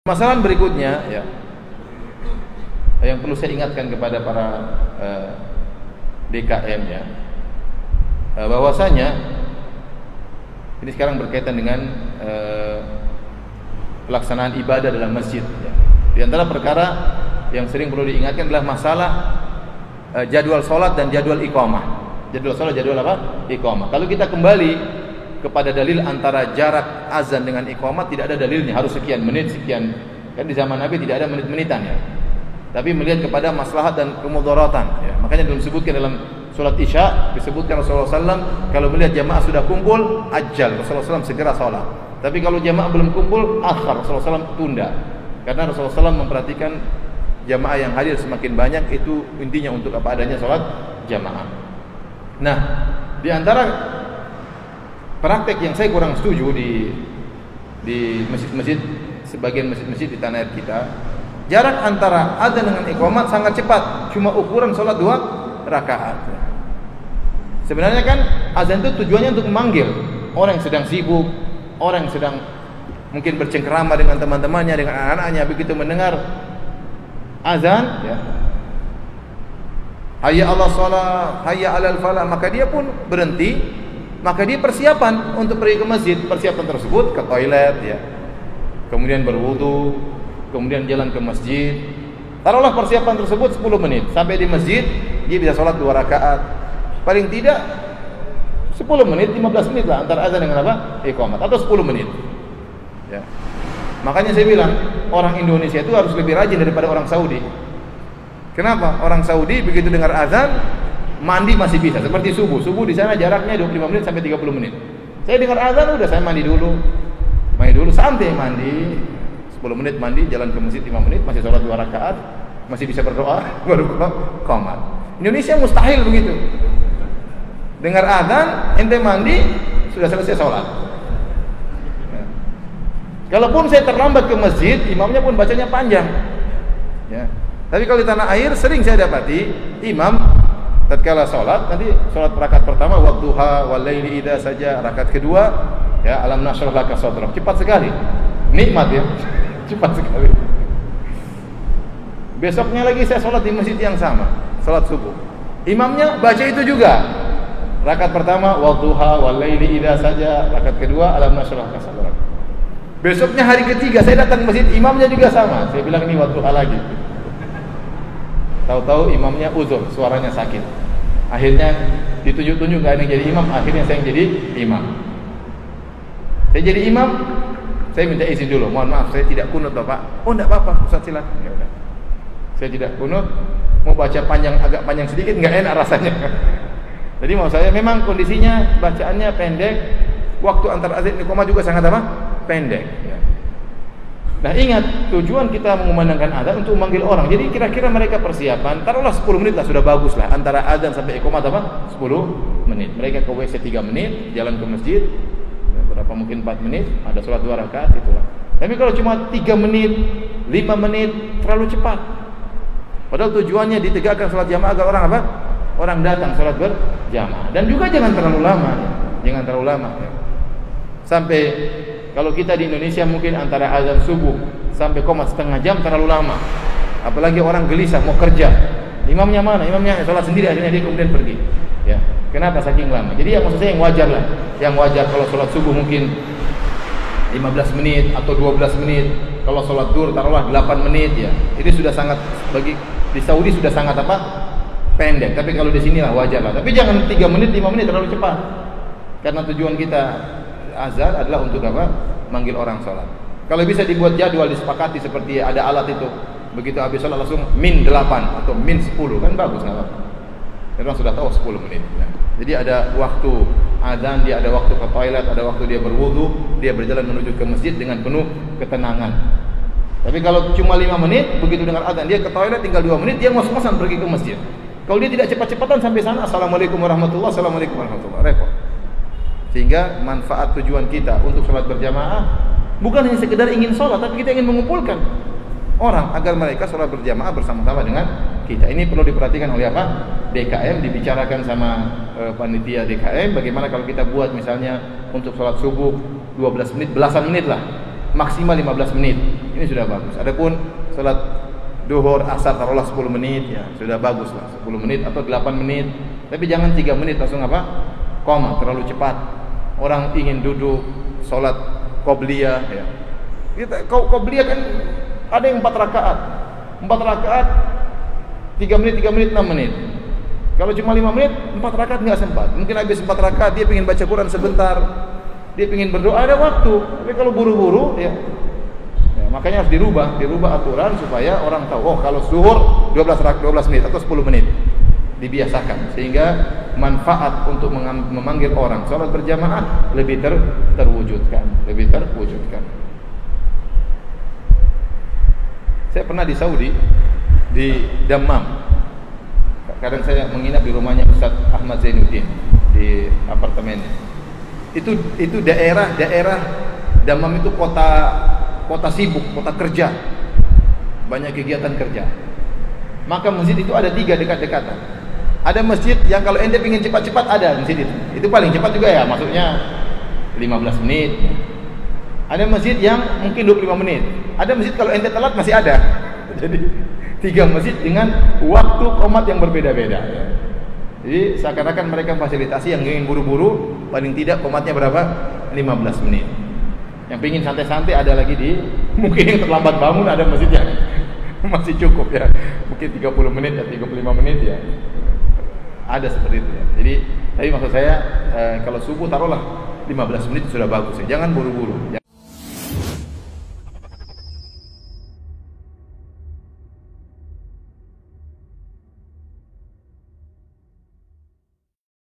Masalah berikutnya ya, yang perlu saya ingatkan kepada para DKM ya, bahwasanya ini sekarang berkaitan dengan pelaksanaan ibadah dalam masjid ya. Di antara perkara yang sering perlu diingatkan adalah masalah jadwal sholat dan jadwal iqamah. Jadwal sholat, jadwal apa? Iqamah. Kalau kita kembali kepada dalil antara jarak azan dengan iqamah, tidak ada dalilnya harus sekian menit sekian. Kan di zaman Nabi tidak ada menit-menitan ya. Tapi melihat kepada maslahat dan kemudaratan ya. Makanya disebutkan dalam salat Isya, disebutkan Rasulullah SAW kalau melihat jamaah sudah kumpul, ajal Rasulullah SAW segera salat. Tapi kalau jamaah belum kumpul, akhir Rasulullah SAW tunda. Karena Rasulullah SAW memperhatikan jamaah yang hadir semakin banyak, itu intinya untuk apa adanya salat jamaah. Nah, di antara praktek yang saya kurang setuju di masjid-masjid, sebagian masjid-masjid di tanah air kita, jarak antara adzan dengan iqamat sangat cepat, cuma ukuran sholat 2 rakaat. Sebenarnya kan azan itu tujuannya untuk memanggil orang yang sedang sibuk, orang yang sedang mungkin bercengkerama dengan teman-temannya, dengan anak-anaknya, begitu mendengar azan ya, hayya 'alas shalah, hayya 'alal falah, maka dia pun berhenti. Maka dia persiapan untuk pergi ke masjid. Persiapan tersebut ke toilet ya, kemudian berwudu, kemudian jalan ke masjid. Taruhlah persiapan tersebut 10 menit. Sampai di masjid dia bisa sholat 2 rakaat. Paling tidak 10 menit, 15 menit lah antara azan dengan apa? Iqamat, atau 10 menit ya. Makanya saya bilang orang Indonesia itu harus lebih rajin daripada orang Saudi. Kenapa? Orang Saudi begitu dengar azan mandi masih bisa, seperti subuh. Subuh di sana jaraknya 25 menit sampai 30 menit. Saya dengar azan udah saya mandi dulu, santai mandi 10 menit, mandi, jalan ke masjid 5 menit, masih sholat 2 rakaat, masih bisa berdoa, baru qomat. Indonesia mustahil begitu. Dengar azan, ente mandi, sudah selesai sholat. Ya. Kalaupun saya terlambat ke masjid, imamnya pun bacanya panjang. Ya. Tapi kalau di tanah air sering saya dapati imam tatkala sholat, nanti sholat rakaat pertama wadduha walaili idza saja, rakaat kedua ya alam nashrah laka sadrak, cepat sekali, nikmat ya, cepat sekali. Besoknya lagi saya sholat di masjid yang sama, sholat subuh, imamnya baca itu juga, rakaat pertama wadduha walaili idza saja, rakaat kedua alam nashrah laka sadrak. Besoknya hari ketiga saya datang ke masjid, imamnya juga sama, saya bilang ini wadduha lagi. Tahu-tahu imamnya uzur, suaranya sakit. Akhirnya ditunjuk-tunjuk gak ada yang jadi imam, akhirnya saya yang jadi imam. Saya jadi imam, saya minta izin dulu, mohon maaf saya tidak kunut Bapak. Oh enggak apa-apa, Ustaz silakan. Ya udah. Saya tidak kunut, mau baca panjang, agak panjang sedikit enggak enak rasanya. Jadi mau saya memang kondisinya bacaannya pendek, waktu antara azan dan iqamah juga sangat apa? Pendek ya. Nah ingat, tujuan kita mengumandangkan azan untuk memanggil orang. Jadi kira-kira mereka persiapan, taruhlah 10 menit lah, sudah bagus lah. Antara azan sampai iqamat apa? 10 menit. Mereka ke WC 3 menit, jalan ke masjid ya, berapa mungkin 4 menit, ada sholat 2 rakaat, itulah. Tapi kalau cuma 3 menit, 5 menit, terlalu cepat. Padahal tujuannya ditegakkan sholat jamaah agar orang apa? Orang datang sholat berjamaah. Dan juga jangan terlalu lama ya. Jangan terlalu lama ya. Sampai kalau kita di Indonesia mungkin antara azan subuh sampai qomat setengah jam terlalu lama. Apalagi orang gelisah mau kerja. Imamnya mana? Imamnya sholat sendiri, akhirnya dia kemudian pergi. Ya. Kenapa saking lama? Jadi ya maksud saya yang wajar lah. Yang wajar kalau sholat subuh mungkin 15 menit atau 12 menit. Kalau sholat duhur taruhlah 8 menit ya. Ini sudah sangat, bagi di Saudi sudah sangat apa? Pendek. Tapi kalau di sini lah wajar lah. Tapi jangan 3 menit, 5 menit terlalu cepat. Karena tujuan kita azan adalah untuk apa? Manggil orang sholat. Kalau bisa dibuat jadwal, disepakati seperti ada alat itu. Begitu habis sholat langsung min 8 atau min 10 kan bagus, nggak apa-apa. Orang sudah tahu 10 menit. Nah, jadi ada waktu azan, dia ada waktu ke toilet, ada waktu dia berwudu, dia berjalan menuju ke masjid dengan penuh ketenangan. Tapi kalau cuma 5 menit, begitu dengar azan dia ke toilet, tinggal 2 menit dia ngos-ngosan pergi ke masjid. Kalau dia tidak cepat-cepatan sampai sana, assalamualaikum warahmatullahi, assalamualaikum warahmatullahi, repot. Sehingga manfaat tujuan kita untuk sholat berjamaah bukan hanya sekedar ingin sholat, tapi kita ingin mengumpulkan orang agar mereka sholat berjamaah bersama-sama dengan kita. Ini perlu diperhatikan oleh apa? DKM, dibicarakan sama panitia DKM. Bagaimana kalau kita buat misalnya untuk sholat subuh 12 menit, belasan menit lah, maksimal 15 menit. ini sudah bagus. Adapun salat duhur, asar taruhlah 10 menit ya, sudah bagus lah 10 menit atau 8 menit. Tapi jangan 3 menit langsung apa? Qoma, terlalu cepat. Orang ingin duduk salat qobliyah ya. Kita qobliyah kan ada yang 4 rakaat. 4 rakaat 3 menit, 3 menit, 6 menit. Kalau cuma 5 menit, 4 rakaat enggak sempat. Mungkin habis 4 rakaat dia ingin baca Quran sebentar. Dia ingin berdoa, ada waktu. Tapi kalau buru-buru ya, makanya harus dirubah aturan supaya orang tahu, oh kalau zuhur 12 menit atau 10 menit. Dibiasakan sehingga manfaat untuk memanggil orang salat berjamaah lebih terwujudkan. Saya pernah di Saudi, di Dammam. Kadang saya menginap di rumahnya Ustaz Ahmad Zainuddin di apartemennya. Itu daerah Dammam itu kota sibuk, kota kerja, banyak kegiatan kerja. Maka masjid itu ada 3 dekat-dekatan. Ada masjid yang kalau ente ingin cepat-cepat ada masjid itu paling cepat juga ya, maksudnya 15 menit. Ada masjid yang mungkin 25 menit. Ada masjid kalau ente telat masih ada. Jadi 3 masjid dengan waktu qomat yang berbeda-beda. Jadi seakan-akan mereka fasilitasi yang ingin buru-buru, paling tidak qomatnya berapa? 15 menit. Yang pingin santai-santai ada lagi mungkin yang terlambat bangun ada masjid yang masih cukup ya. Mungkin 30 menit ya, 35 menit ya. Ada seperti itu ya. Jadi tapi maksud saya kalau subuh taruhlah 15 menit sudah bagus ya. Jangan buru-buru.